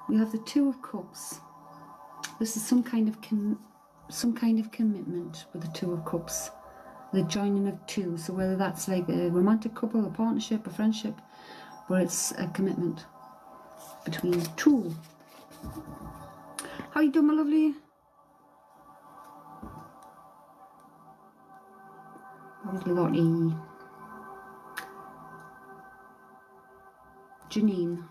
We have the Two of Cups. This is some kind of commitment with the Two of Cups. The joining of two. So whether that's like a romantic couple, a partnership, a friendship, but it's a commitment between two. How you doing, my lovely? How's Lottie? Janine.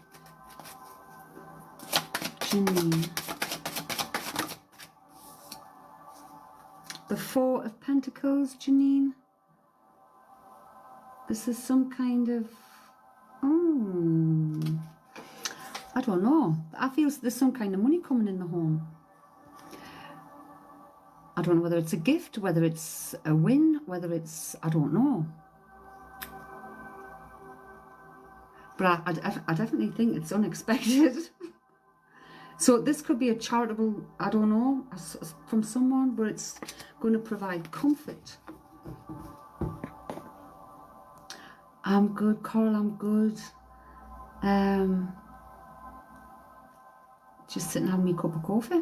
The Four of Pentacles, Janine. This is some kind of, I don't know. I feel there's some kind of money coming in the home. I don't know whether it's a gift, whether it's a win, whether it's, I don't know. But I definitely think it's unexpected. So this could be a charitable, I don't know, from someone, but it's going to provide comfort. I'm good, Coral, I'm good. Just sitting having me a cup of coffee.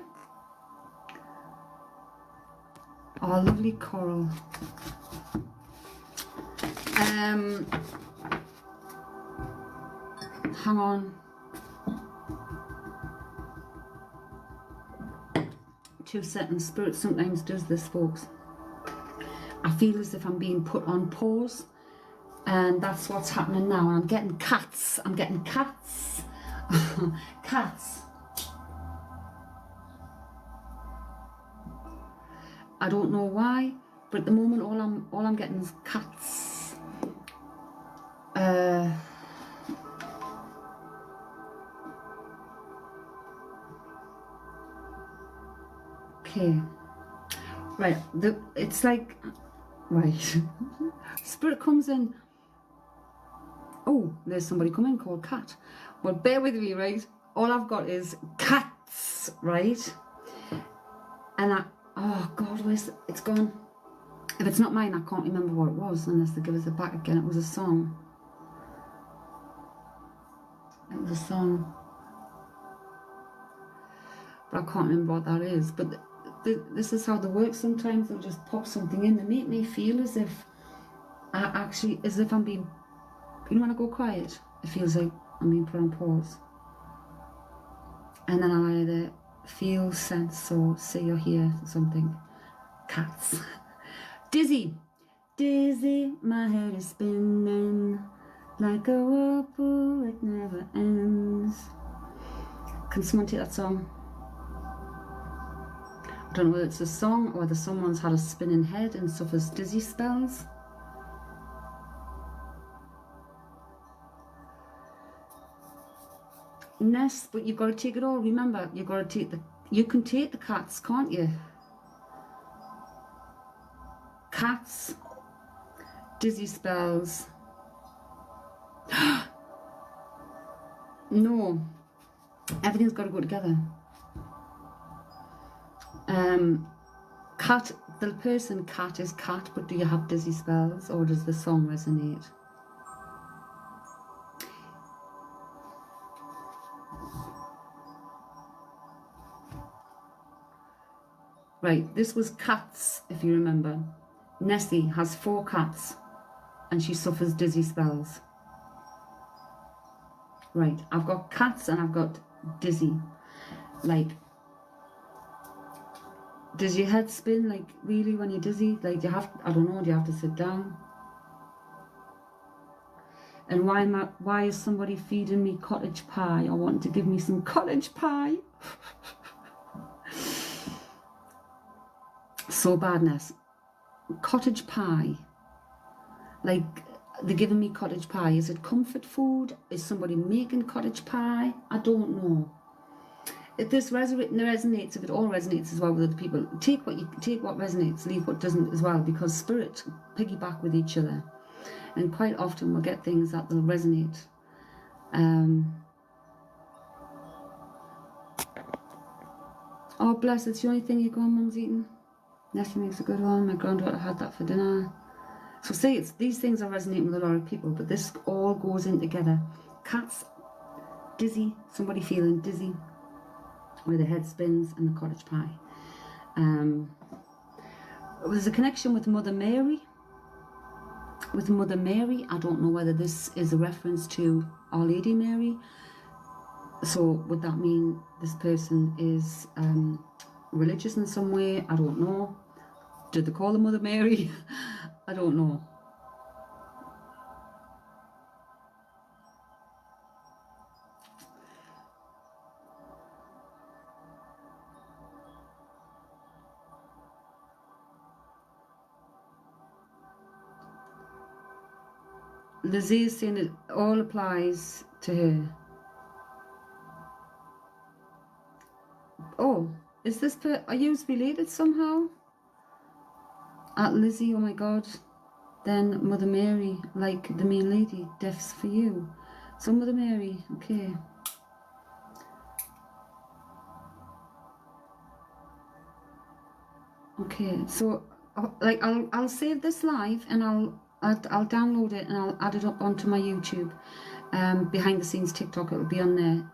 Oh, lovely, Coral. Hang on. 2 seconds. Spirit sometimes does this, folks. I feel as if I'm being put on pause, and that's what's happening now. And I'm getting cats. I'm getting cats. Cats. I don't know why, but at the moment all I'm getting is cats. Okay. Right. It's like, right. Spirit comes in. Oh, there's somebody coming called Cat. Well, bear with me, right? All I've got is cats, right? And oh God, where's it's gone? If it's not mine, I can't remember what it was unless they give us it back again. It was a song. It was a song. But I can't remember what that is. But this is how they work sometimes. They'll just pop something in. They make me feel as if as if I'm being, you know, when I go quiet, it feels like I'm being put on pause. And then I'll either feel, sense, or see or hear something. Cats. Dizzy. Dizzy, my head is spinning like a whirlpool, it never ends. Can someone take that song? I don't know whether it's a song or whether someone's had a spinning head and suffers dizzy spells. Nest, but you've got to take it all. Remember, you've got to take you can take the cats, can't you? Cats, dizzy spells. No, everything's got to go together. Cat, the person cat is cat, but do you have dizzy spells, or does the song resonate? Right, this was cats, if you remember. Nessie has 4 cats and she suffers dizzy spells. Right, I've got cats and I've got dizzy. Like, does your head spin, like, really, when you're dizzy? Like, do you have, I don't know, do you have to sit down? And why is somebody feeding me cottage pie or wanting to give me some cottage pie? So badness. Cottage pie. Like, they're giving me cottage pie. Is it comfort food? Is somebody making cottage pie? I don't know. If this resonates, if it all resonates as well with other people, take what resonates, leave what doesn't as well, because spirit piggyback with each other. And quite often we'll get things that will resonate. Oh, bless, it's the only thing your grandmum's eating. Nessie makes a good one. My granddaughter had that for dinner. So see, these things are resonating with a lot of people, but this all goes in together. Cats, dizzy, somebody feeling dizzy. where the head spins and the cottage pie. There's a connection with Mother Mary. With Mother Mary, I don't know whether this is a reference to Our Lady Mary. So would that mean this person is religious in some way? I don't know. Did they call her Mother Mary? I don't know. LIzzay is saying it all applies to her. Oh, is this are you related somehow? At LIzzay, oh my God. Then Mother Mary, like the main lady, deaths for you. So Mother Mary, okay. Okay, so like I'll save this live and I'll download it and I'll add it up onto my YouTube. Behind the scenes TikTok, it'll be on there.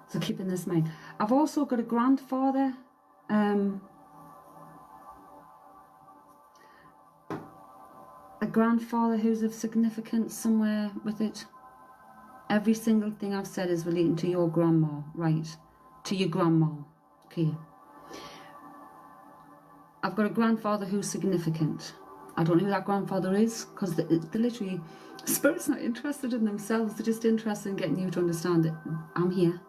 So keeping this in mind. I've also got a grandfather. A grandfather who's of significance somewhere with it. Every single thing I've said is relating to your grandma, right? To your grandma, okay. I've got a grandfather who's significant. I don't know who that grandfather is, because they're literally, spirit's not interested in themselves, they're just interested in getting you to understand that I'm here.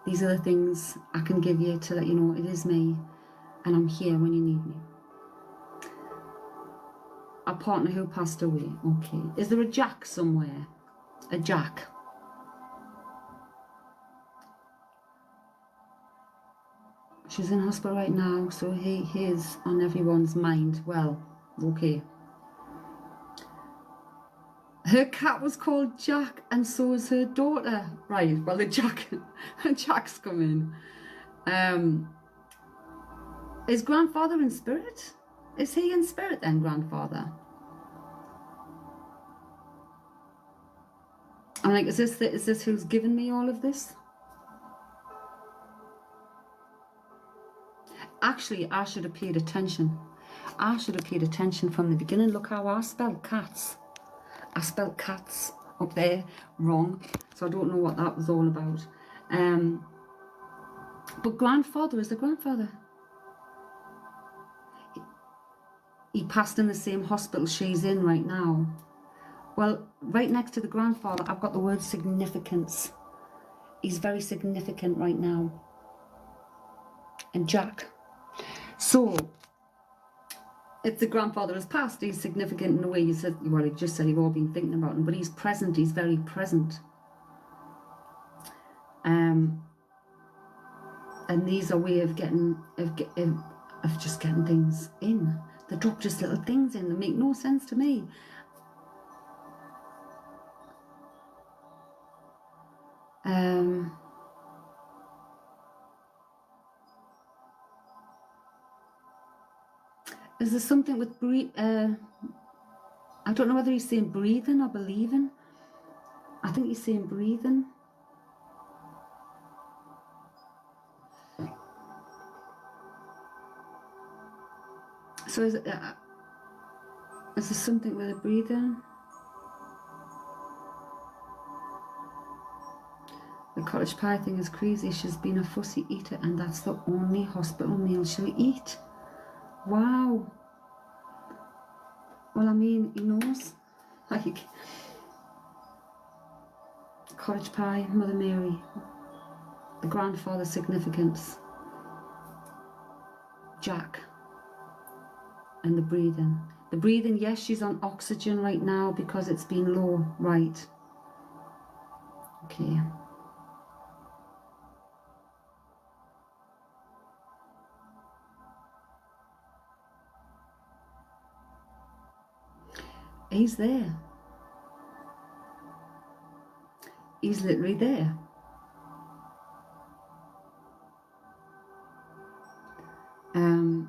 These are the things I can give you to let you know it is me, and I'm here when you need me. A partner who passed away, okay. Is there a Jack somewhere? A Jack. She's in hospital right now, so he is on everyone's mind. Well, okay. Her cat was called Jack, and so is her daughter. Right, well the Jack's coming. Is grandfather in spirit? Is he in spirit then, grandfather? I'm like, is this who's given me all of this? Actually, I should have paid attention. I should have paid attention from the beginning. Look how I spelled cats. I spelled cats up there wrong, so I don't know what that was all about. But grandfather is the grandfather. He passed in the same hospital she's in right now. Well, right next to the grandfather, I've got the word significance. He's very significant right now. And Jack. So, if the grandfather has passed, he's significant in a way. You said, well, he just said you've all been thinking about him, but he's present. He's very present. And these are a way of getting, of just getting things in. They drop just little things in that make no sense to me. Is there something with I don't know whether he's saying breathing or believing. I think he's saying breathing. So is there something with the breathing? The cottage pie thing is crazy. She's been a fussy eater and that's the only hospital meal she'll eat. Wow. Well, I mean, he knows. Like, cottage pie, Mother Mary, the grandfather significance, Jack, and the breathing. The breathing, yes, she's on oxygen right now because it's been low, right. Okay. He's there. He's literally there. And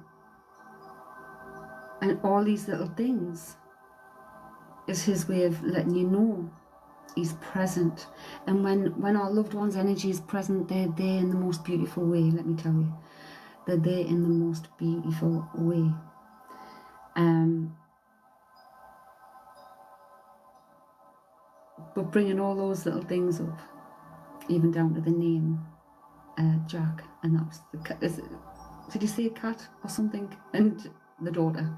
all these little things is his way of letting you know He's present. And when our loved one's energy is present, they're there in the most beautiful way, let me tell you. They're there in the most beautiful way. But bringing all those little things up, even down to the name, Jack, and that was the cat. Did you say a cat or something? And the daughter.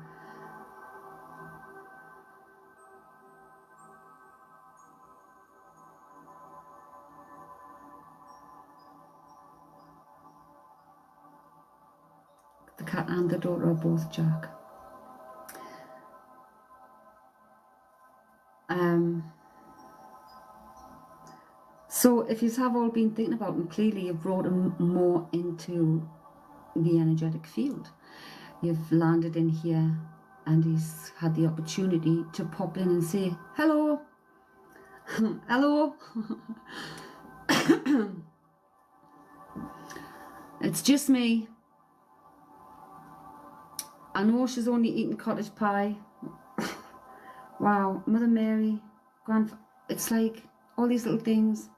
The cat and the daughter are both Jack. So if you have all been thinking about him, clearly you've brought him more into the energetic field. You've landed in here and he's had the opportunity to pop in and say, hello, hello. It's just me. I know she's only eating cottage pie. Wow, Mother Mary, it's like all these little things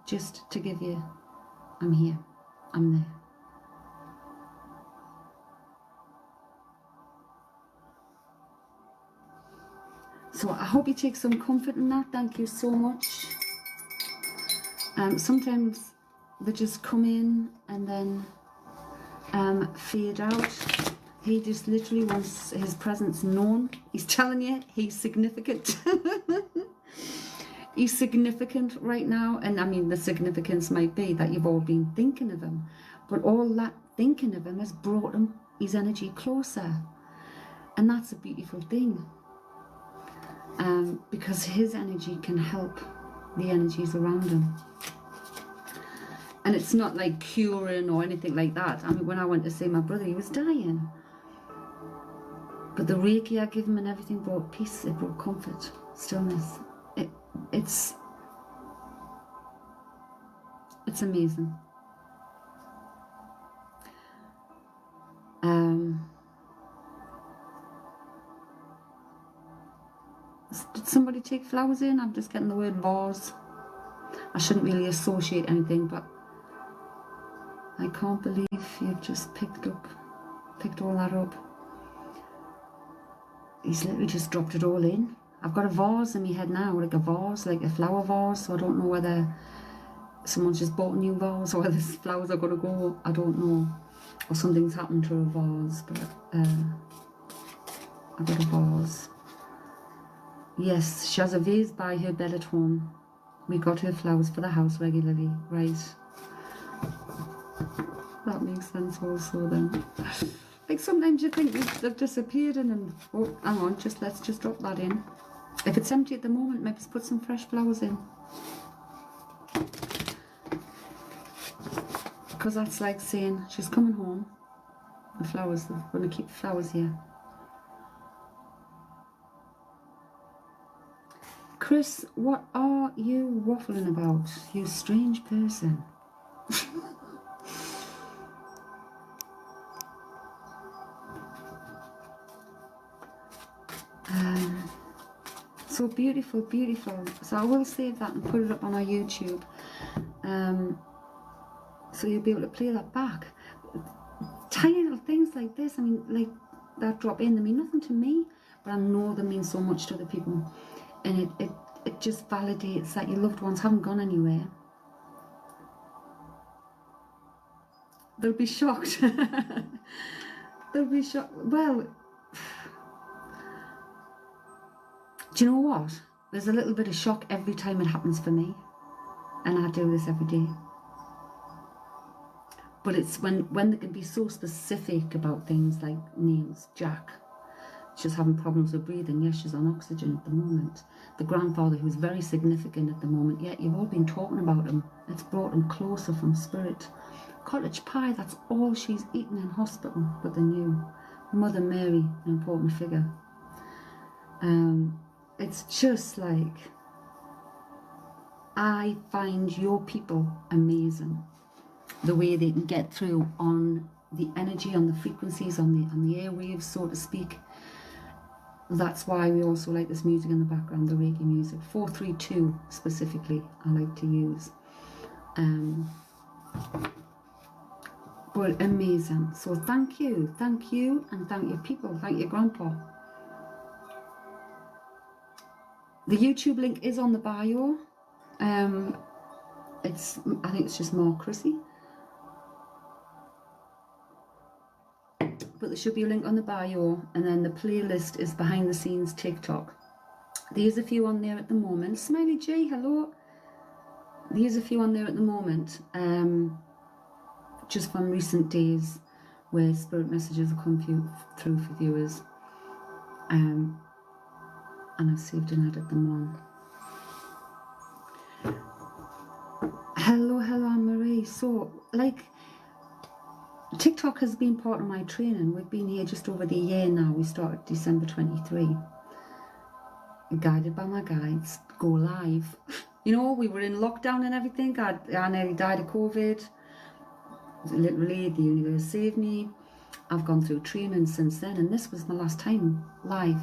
just to give you, I'm here, I'm there. So I hope you take some comfort in that. Thank you so much. Sometimes they just come in and then fade out. He just literally wants his presence known. He's telling you he's significant. He's significant right now. And I mean, the significance might be that you've all been thinking of him. But all that thinking of him has brought him, his energy closer. And that's a beautiful thing. Because his energy can help the energies around him. And it's not like curing or anything like that. I mean, when I went to see my brother, he was dying. But the Reiki I give him and everything brought peace, it brought comfort, stillness. It's amazing. Did somebody take flowers in? I'm just getting the word vase. I shouldn't really associate anything, but I can't believe you've just picked all that up. He's literally just dropped it all in. I've got a vase in my head now, like a vase, like a flower vase, so I don't know whether someone's just bought a new vase or whether these flowers are going to go, I don't know. Or something's happened to a vase, but I've got a vase. Yes, she has a vase by her bed at home. We got her flowers for the house regularly, right? That makes sense also then. Like sometimes you think they've disappeared and then, oh, hang on, let's just drop that in. If it's empty at the moment, maybe put some fresh flowers in. Because that's like saying, she's coming home. The flowers, we're going to keep the flowers here. Chris, what are you waffling about, you strange person? So beautiful, beautiful. So I will save that and put it up on our YouTube. So you'll be able to play that back. Tiny little things like this, I mean, like that drop in, they mean nothing to me, but I know they mean so much to other people. And it just validates that your loved ones haven't gone anywhere. They'll be shocked. They'll be shocked. Well, do you know what? There's a little bit of shock every time it happens for me. And I do this every day. But it's when they can be so specific about things like names. Jack, she's having problems with breathing. Yes, she's on oxygen at the moment. The grandfather, who's very significant at the moment, yet you've all been talking about him. It's brought him closer from spirit. Cottage pie, that's all she's eaten in hospital, but they knew. Mother Mary, an important figure. It's just like, I find your people amazing. The way they can get through on the energy, on the frequencies, on the airwaves, so to speak. that's why we also like this music in the background, the Reiki music. 432 specifically I like to use. But amazing. So thank you, and thank you people, thank you Grandpa. The YouTube link is on the bio. I think it's just more Chrissy. But there should be a link on the bio, and then the playlist is behind the scenes TikTok. There's a few on there at the moment. Smiley J, hello. There's a few on there at the moment, just from recent days where spirit messages have come through for viewers. And I've saved and added them on. Hello Anne-Marie. So, like, TikTok has been part of my training. We've been here just over the year now. We started December 23. Guided by my guides, go live. You know, we were in lockdown and everything. I nearly died of COVID. Literally, the universe saved me. I've gone through training since then, and this was my last time live.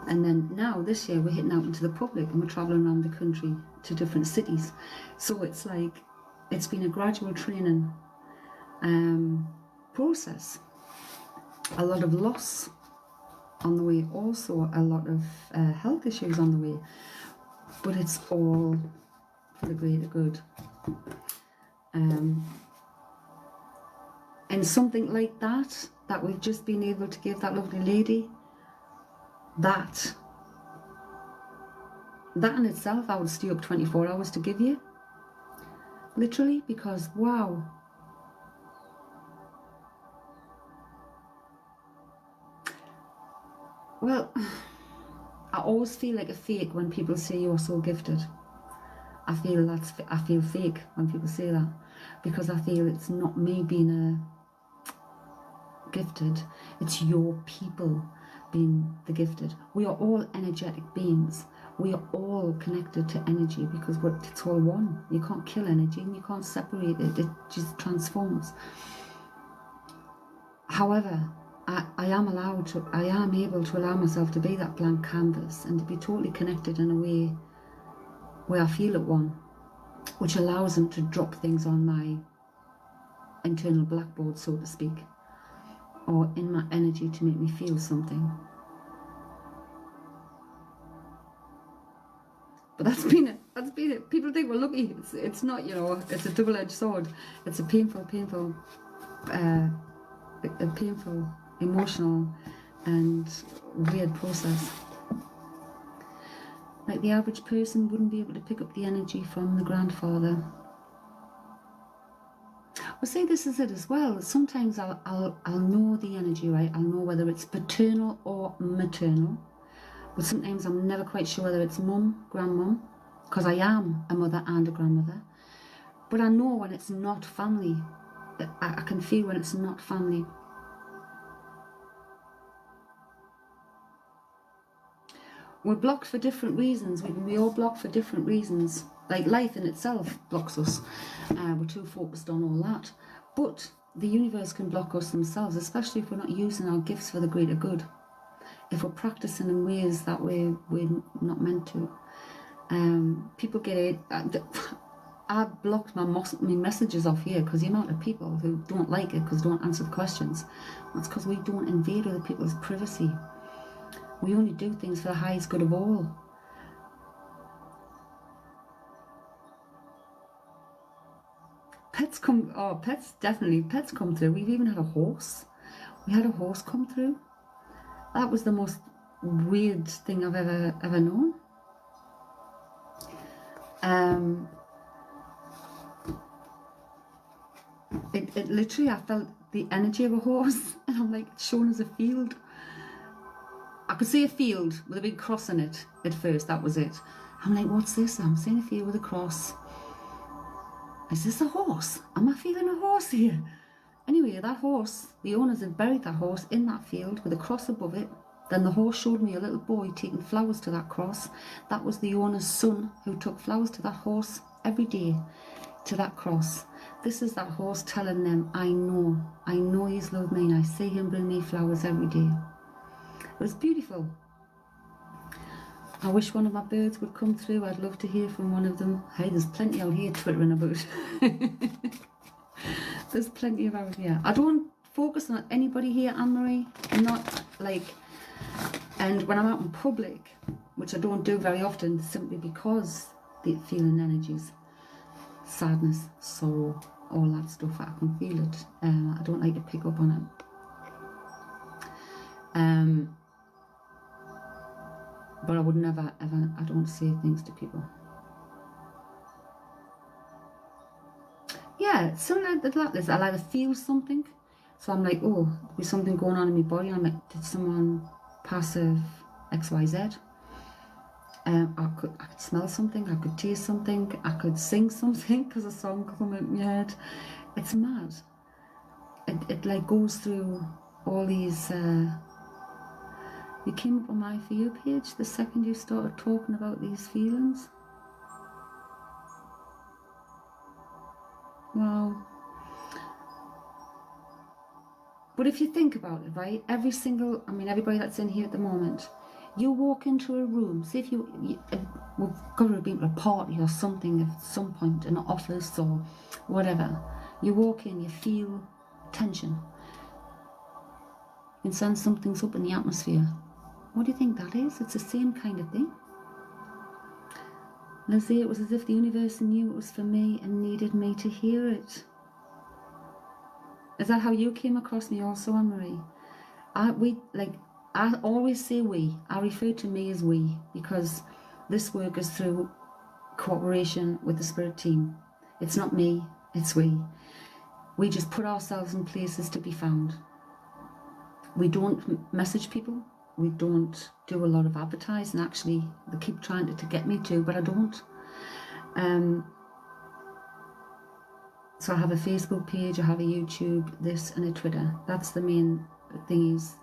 And then now, this year, we're hitting out into the public, and we're traveling around the country to different cities. So it's like, it's been a gradual training process. A lot of loss on the way, also a lot of health issues on the way, but it's all for the greater good. And something like that we've just been able to give that lovely lady, that in itself I would stay up 24 hours to give you, literally, because wow. Well, I always feel like a fake when people say you're so gifted. I feel fake when people say that, because I feel it's not me being gifted, it's your people being the gifted. We are all energetic beings. We are all connected to energy, because it's all one. You can't kill energy and you can't separate it. It just transforms. However, I am able to allow myself to be that blank canvas and to be totally connected in a way where I feel at one, which allows them to drop things on my internal blackboard, so to speak, or in my energy to make me feel something. But that's been it. People think we're lucky. It's not, you know, it's a double-edged sword. It's a painful, emotional and weird process. Like, the average person wouldn't be able to pick up the energy from the grandfather. Well, see, this is it as well. Sometimes I'll know the energy, right? I'll know whether it's paternal or maternal. But sometimes I'm never quite sure whether it's mum, grandmum, because I am a mother and a grandmother. But I know when it's not family. I can feel when it's not family. We're blocked for different reasons. We all block for different reasons. Like, life in itself blocks us. We're too focused on all that. But the universe can block us themselves, especially if we're not using our gifts for the greater good. If we're practicing in ways that we're not meant to. People get it. I blocked my messages off here because the amount of people who don't like it because they don't answer the questions. That's because we don't invade other people's privacy. We only do things for the highest good of all. Pets come through. We've even had a horse. We had a horse come through. That was the most weird thing I've ever known. It literally, I felt the energy of a horse, and I'm like, it's shown as a field. I could see a field with a big cross in it at first. That was it. I'm like, what's this? I'm seeing a field with a cross. Is this a horse? Am I feeling a horse here? Anyway, that horse, the owners had buried that horse in that field with a cross above it. Then the horse showed me a little boy taking flowers to that cross. That was the owner's son who took flowers to that horse every day, to that cross. This is that horse telling them, I know he's loved me, and I see him bring me flowers every day. It was beautiful. I wish one of my birds would come through. I'd love to hear from one of them. Hey, there's plenty out here twittering about. There's plenty of out here. I don't focus on anybody here, Annmarie. I'm not like, and when I'm out in public, which I don't do very often, simply because they're feeling energies, sadness, sorrow, all that stuff, I can feel it. I don't like to pick up on it. But I would never, ever, I don't say things to people. Yeah, something like this. I'll either feel something, so I'm like, oh, there's something going on in my body. I'm like, did someone pass of XYZ? I could smell something, I could taste something, I could sing something because a song come in my head. It's mad. It like goes through all these. You came up on my For You page the second you started talking about these feelings. Wow. But if you think about it, right, everybody that's in here at the moment, you walk into a room, say if we've got to be at a party or something at some point, in an office or whatever, you walk in, you feel tension. You can sense something's up in the atmosphere. What do you think that is? It's the same kind of thing. LIzzay, it was as if the universe knew it was for me and needed me to hear it. Is that how you came across me also, Annmarie? I always say we. I refer to me as we because this work is through cooperation with the spirit team. It's not me, it's we. We just put ourselves in places to be found. We don't message people. We don't do a lot of advertising. Actually, they keep trying to get me to, but I don't. So I have a Facebook page, I have a YouTube, this and a Twitter. That's the main things,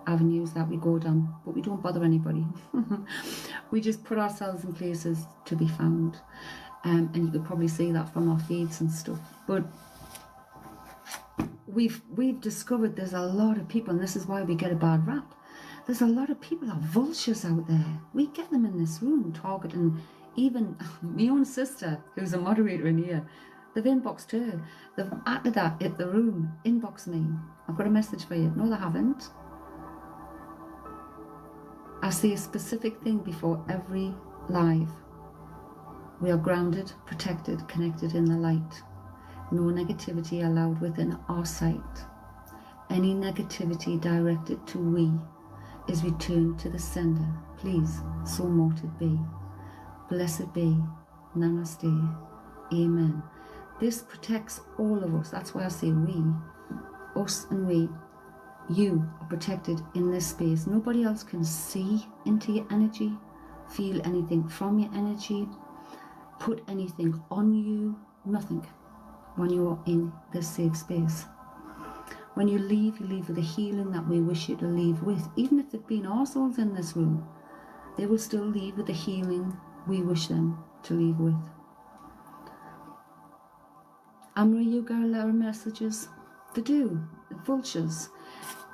avenues that we go down. But we don't bother anybody. We just put ourselves in places to be found. And you could probably see that from our feeds and stuff. But we've discovered there's a lot of people, and this is why we get a bad rap. There's a lot of people that are vultures out there. We get them in this room targeting even my own sister, who's a moderator in here. They've inboxed her. They've added that at the room. Inbox me. I've got a message for you. No, they haven't. I say a specific thing before every live. We are grounded, protected, connected in the light. No negativity allowed within our sight. Any negativity directed to we is returned to the sender. Please, so mote it be. Blessed be. Namaste. Amen. This protects all of us. That's why I say we. Us and we. You are protected in this space. Nobody else can see into your energy, feel anything from your energy, put anything on you. Nothing. When you're in this safe space. When you leave with the healing that we wish you to leave with. Even if they've been our souls in this room, they will still leave with the healing we wish them to leave with. Annmarie, you got a lot of messages. They do. Vultures.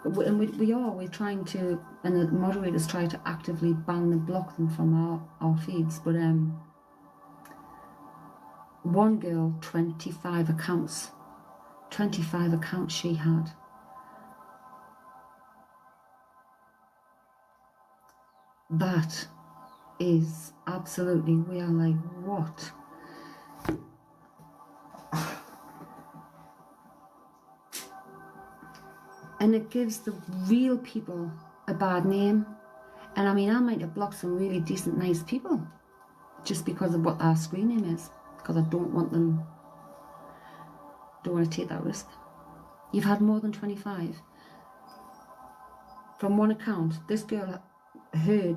And we're trying to, and the moderators try to actively ban and block them from our feeds. But one girl, 25 accounts. 25 accounts she had. That is absolutely, we are like, what? And it gives the real people a bad name. And I mean, I might have blocked some really decent, nice people just because of what our screen name is. Because I don't want them, don't want to take that risk. You've had more than 25. From one account, this girl,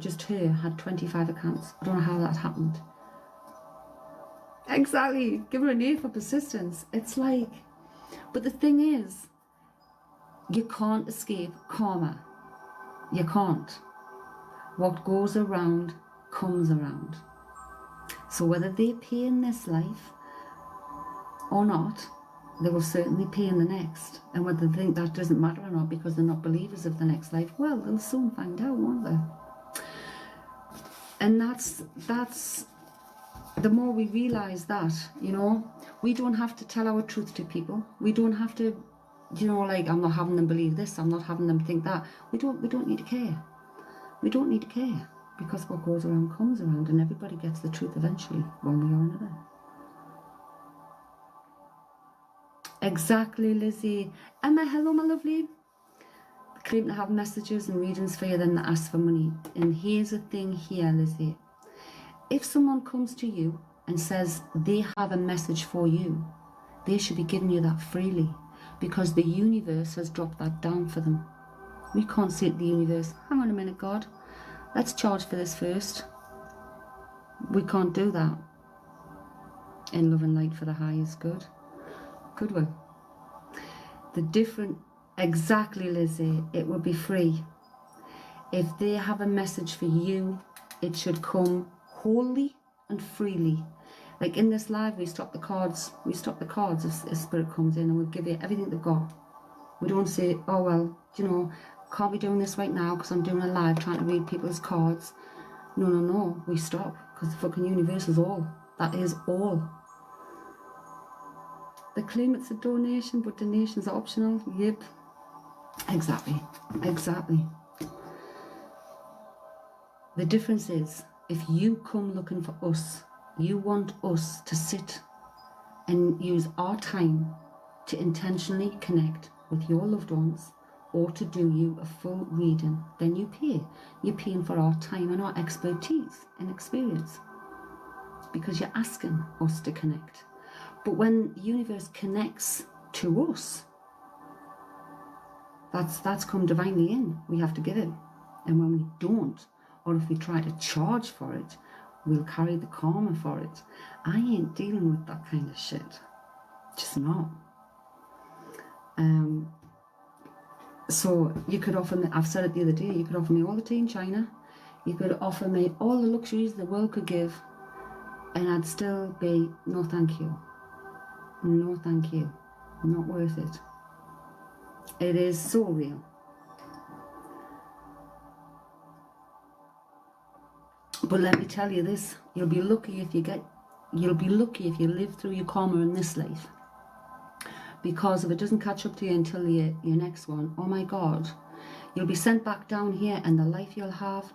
just her, had 25 accounts. I don't know how that happened. Exactly. Give her an A for persistence. It's like, but the thing is, you can't escape karma. You can't. What goes around comes around. So whether they pay in this life or not, they will certainly pay in the next. And whether they think that doesn't matter or not because they're not believers of the next life, well, they'll soon find out, won't they? And that's the more we realize that, you know, we don't have to tell our truth to people. We don't have to, you know, like, I'm not having them believe this, I'm not having them think that. We don't need to care. We don't need to care, because what goes around comes around, and everybody gets the truth eventually, one way or another. Exactly, Lizzie. Emma, hello, my lovely. Claim to have messages and readings for you, then they ask for money. And here's the thing here, Lizzie. If someone comes to you and says they have a message for you, they should be giving you that freely, because the universe has dropped that down for them. We can't say to the universe, hang on a minute, God, let's charge for this first. We can't do that. In love and light for the highest good. Could we? The different, exactly, Lizzie, it would be free. If they have a message for you, it should come wholly and freely. Like in this live, we stop the cards if spirit comes in, and we'll give you everything they've got. We don't say, oh well, you know, can't be doing this right now because I'm doing a live trying to read people's cards. No, we stop, because the fucking universe is all. That is all. They claim it's a donation, but donations are optional. Yep. Exactly. The difference is, if you come looking for us, you want us to sit and use our time to intentionally connect with your loved ones, or to do you a full reading, then you pay. You're paying for our time and our expertise and experience, because you're asking us to connect. But when the universe connects to us, that's come divinely in. We have to give it. And when we don't, or if we try to charge for it, we'll carry the karma for it. I ain't dealing with that kind of shit. Just not. So you could offer me, I've said it the other day, you could offer me all the tea in China, you could offer me all the luxuries the world could give, and I'd still be, no thank you. No thank you. Not worth it. It is so real. But let me tell you this, you'll be lucky if you live through your karma in this life. Because if it doesn't catch up to you until your next one, oh my God, you'll be sent back down here, and the life you'll have,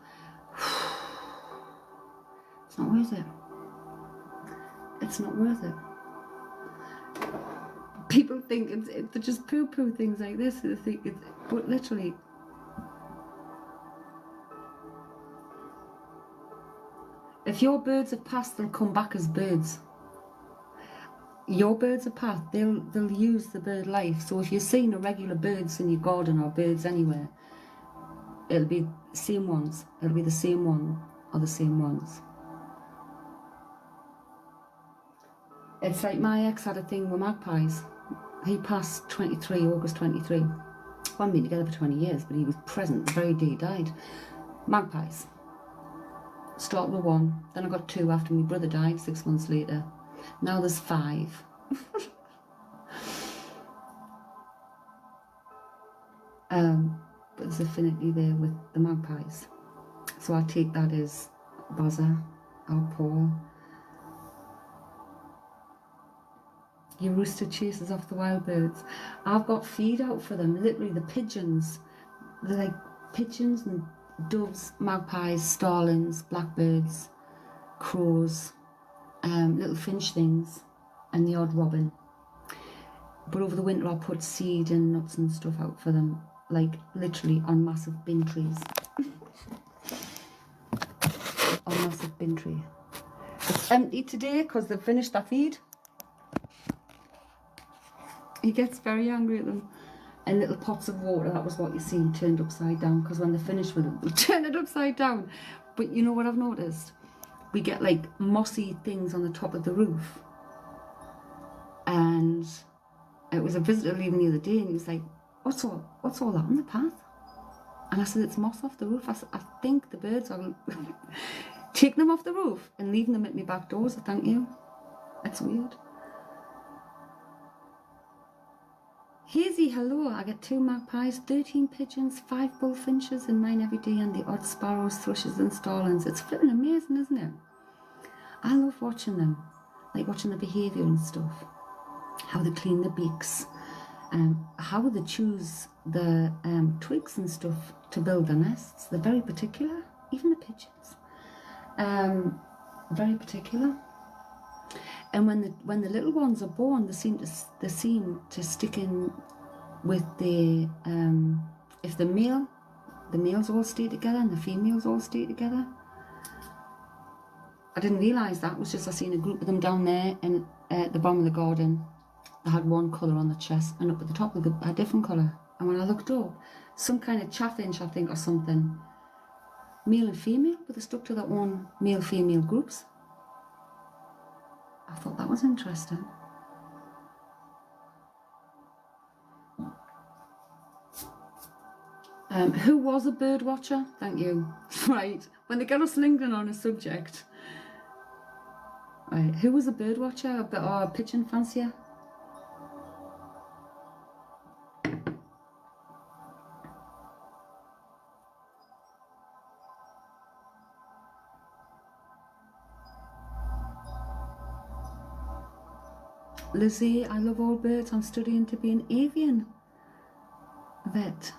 it's not worth it. It's not worth it. People think they just poo-poo things like this. They think but literally, if your birds have passed, they'll come back as birds. Your birds have passed, they'll use the bird life. So if you're seeing irregular birds in your garden, or birds anywhere, it'll be the same ones. It'll be the same one or the same ones. It's like my ex had a thing with magpies. He passed August 23. We hadn't been together for 20 years, but he was present the very day he died. Magpies. Started with 1, then I got 2 after my brother died 6 months later. Now there's 5. But there's affinity there with the magpies. So I take that as Buzzer, our Paul. Your rooster chases off the wild birds. I've got feed out for them, literally the pigeons. They're like pigeons and doves, magpies, starlings, blackbirds, crows, little finch things, and the odd robin. But over the winter I put seed and nuts and stuff out for them, like literally on massive bin trees. On massive bin tree. It's empty today because they've finished their feed. He gets very angry at them. And little pots of water, that was what you see, turned upside down, because when they're finished with them, they turn it upside down. But you know what I've noticed? We get like mossy things on the top of the roof. And it was a visitor leaving the other day, and he was like, what's all that on the path? And I said, it's moss off the roof. I said, I think the birds are taking them off the roof and leaving them at my back door, so thank you. It's weird. Hazy, hello. I get 2 magpies, 13 pigeons, 5 bullfinches in mine every day, and the odd sparrows, thrushes and starlings. It's flipping amazing, isn't it? I love watching them, like watching the behaviour and stuff. How they clean the beaks, how they choose the twigs and stuff to build their nests. They're very particular, even the pigeons. Very particular. And when the little ones are born, they seem to stick in with the if the males all stay together and the females all stay together. I didn't realise that. It was just I seen a group of them down there and at the bottom of the garden. They had one colour on the chest, and up at the top they had a different colour. And when I looked up, some kind of chaffinch, I think, or something, male and female, but they stuck to their own male-female groups. I thought that was interesting. Who was a bird watcher? Thank you. Right, when they get us lingering on a subject. Right, who was a bird watcher or a pigeon fancier? LIzzay, I love all birds. I'm studying to be an avian vet.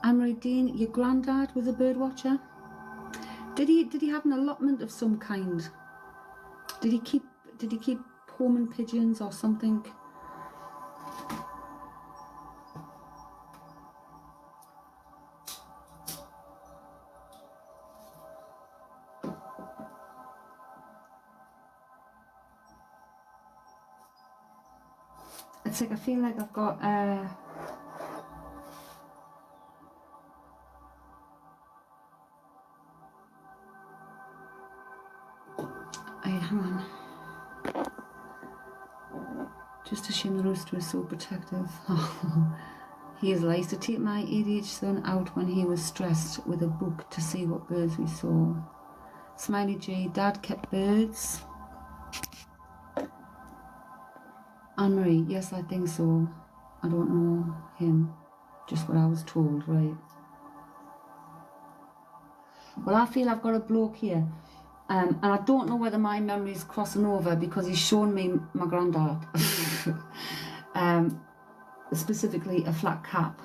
Annmarie Dean, your granddad was a bird watcher. Did he have an allotment of some kind? Did he keep homing pigeons or something? It's like I feel like I've got hang on. Just a shame the rooster is so protective. He is like to take my ADHD son out when he was stressed with a book to see what birds we saw. Smiley J, Dad kept birds. Annmarie, yes, I think so. I don't know him. Just what I was told, right? Well, I feel I've got a bloke here. And I don't know whether my memory is crossing over because he's shown me my granddad. Specifically a flat cap.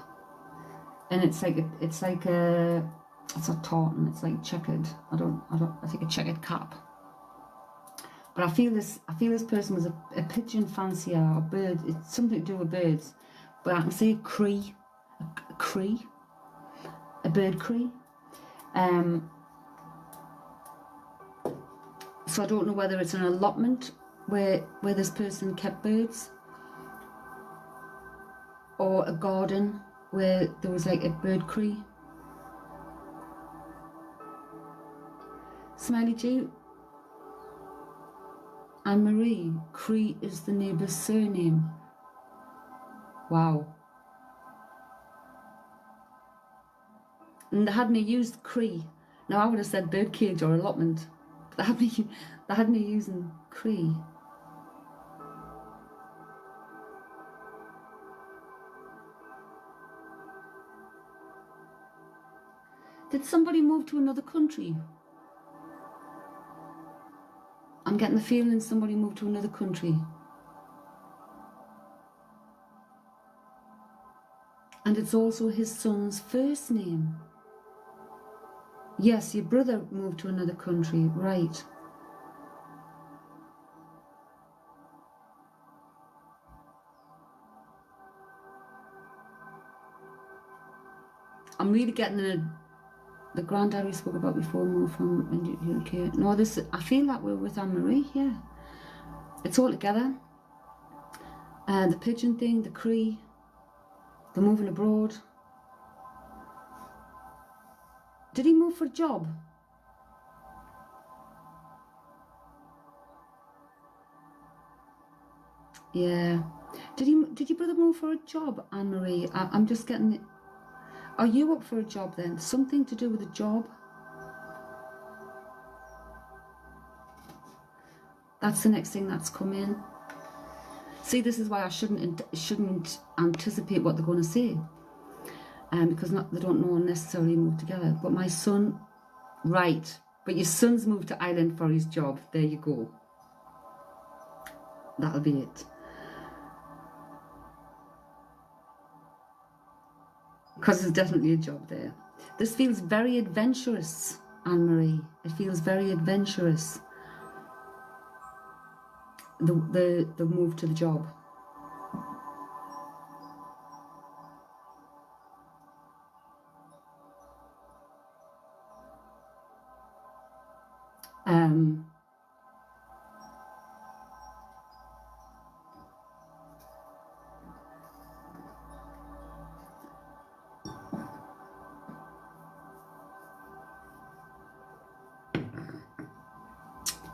And it's not tartan, it's like checkered. I think a checkered cap. But I feel this person was a pigeon fancier or bird. It's something to do with birds. But I can say a bird cree. So I don't know whether it's an allotment where this person kept birds, or a garden where there was like a bird cree. Smiley G. Annmarie, Cree is the neighbour's surname. Wow. And they had me use Cree. Now I would have said birdcage or allotment. But they had me using Cree. Did somebody move to another country? I'm getting the feeling somebody moved to another country. And it's also his son's first name. Yes, your brother moved to another country, right. I'm really getting the granddad we spoke about before moved from UK. No, I feel that we're with Annmarie, yeah. It's all together. The pigeon thing, the Cree, the moving abroad. Did he move for a job? Yeah. Did your brother move for a job, Annmarie? I'm just getting it. Are you up for a job then? Something to do with a job? That's the next thing that's come in. See, this is why I shouldn't anticipate what they're going to say, because they don't know necessarily move together. But my son, right? But your son's moved to Ireland for his job. There you go. That'll be it. Because there's definitely a job there. This feels very adventurous, Anne-Marie. It feels very adventurous. The move to the job.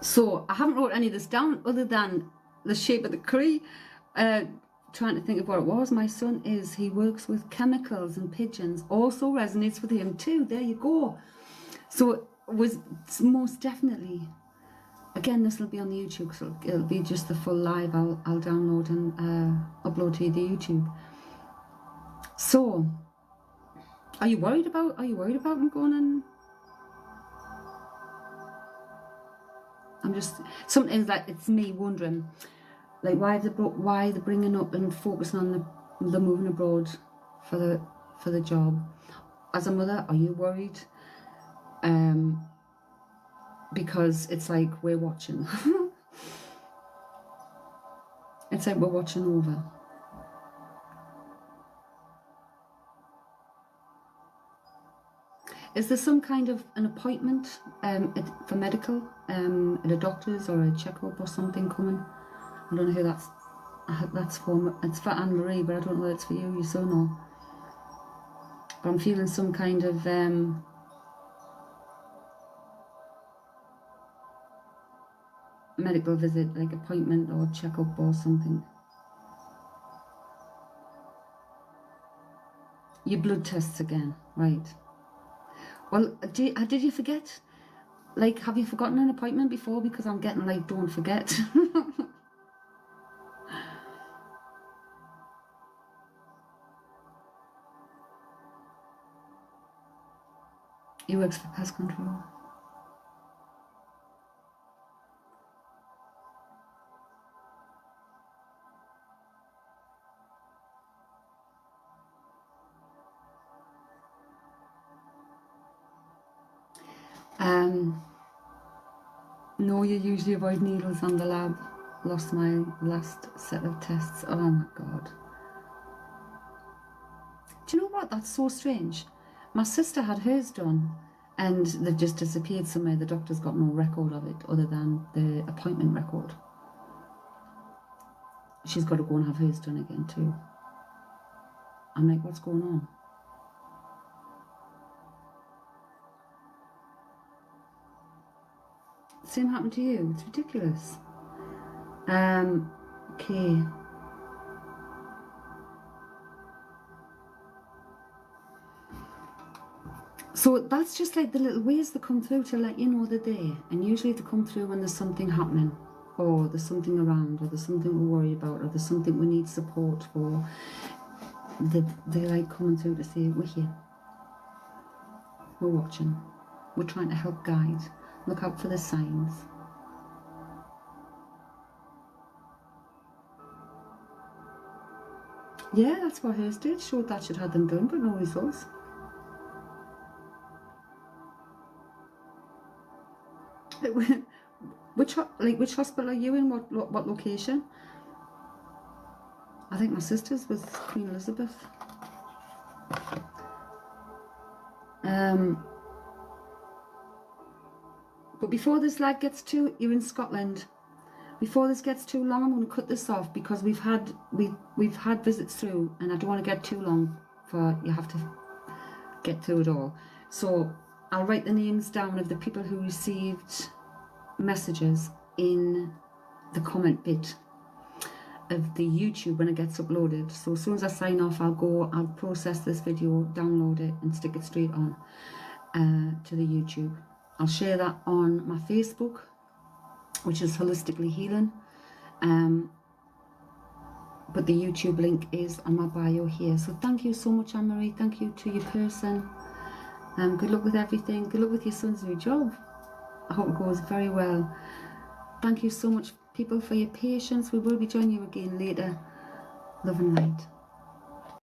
So I haven't wrote any of this down other than the shape of the curry. Trying to think of what it was. My son he works with chemicals and pigeons. Also resonates with him too. There you go. So it was most definitely, again, this will be on the YouTube, so it'll be just the full live. I'll download and upload to the YouTube. So are you worried about me going and I'm just, sometimes like it's me wondering, like why they're bringing up and focusing on the moving abroad for the job. As a mother, are you worried? Because it's like we're watching. It's like we're watching over. Is there some kind of an appointment for medical at a doctor's or a checkup or something coming? I don't know who that's for. It's for Anne-Marie, but I don't know whether it's for you, your son, or. But I'm feeling some kind of medical visit, like appointment or checkup or something. Your blood tests again, right? Well, did you forget? Like, have you forgotten an appointment before? Because I'm getting like, don't forget. He works for pest control. No, you usually avoid needles on the lab. Lost my last set of tests. Oh my God. Do you know what? That's so strange. My sister had hers done and they've just disappeared somewhere. The doctor's got no record of it other than the appointment record. She's got to go and have hers done again too. I'm like, what's going on? Same happened to you. It's ridiculous. Okay. So that's just like the little ways that come through to let you know they're there. And usually they come through when there's something happening, or there's something around, or there's something we worry about, or there's something we need support for. They like coming through to say, we're here. We're watching. We're trying to help guide. Look out for the signs. Yeah, that's what hers did. Showed that she'd had them done, but no results. Which hospital are you in? What location? I think my sister's with Queen Elizabeth. But before this live gets too, you're in Scotland. Before this gets too long, I'm going to cut this off because we've had visits through, and I don't want to get too long for you have to get through it all. So I'll write the names down of the people who received messages in the comment bit of the YouTube when it gets uploaded. So as soon as I sign off, I'll process this video, download it, and stick it straight on to the YouTube. I'll share that on my Facebook, which is Holistically Healing. but the YouTube link is on my bio here. So thank you so much, Annmarie. Thank you to your person. Good luck with everything. Good luck with your son's new job. I hope it goes very well. Thank you so much, people, for your patience. We will be joining you again later. Love and light.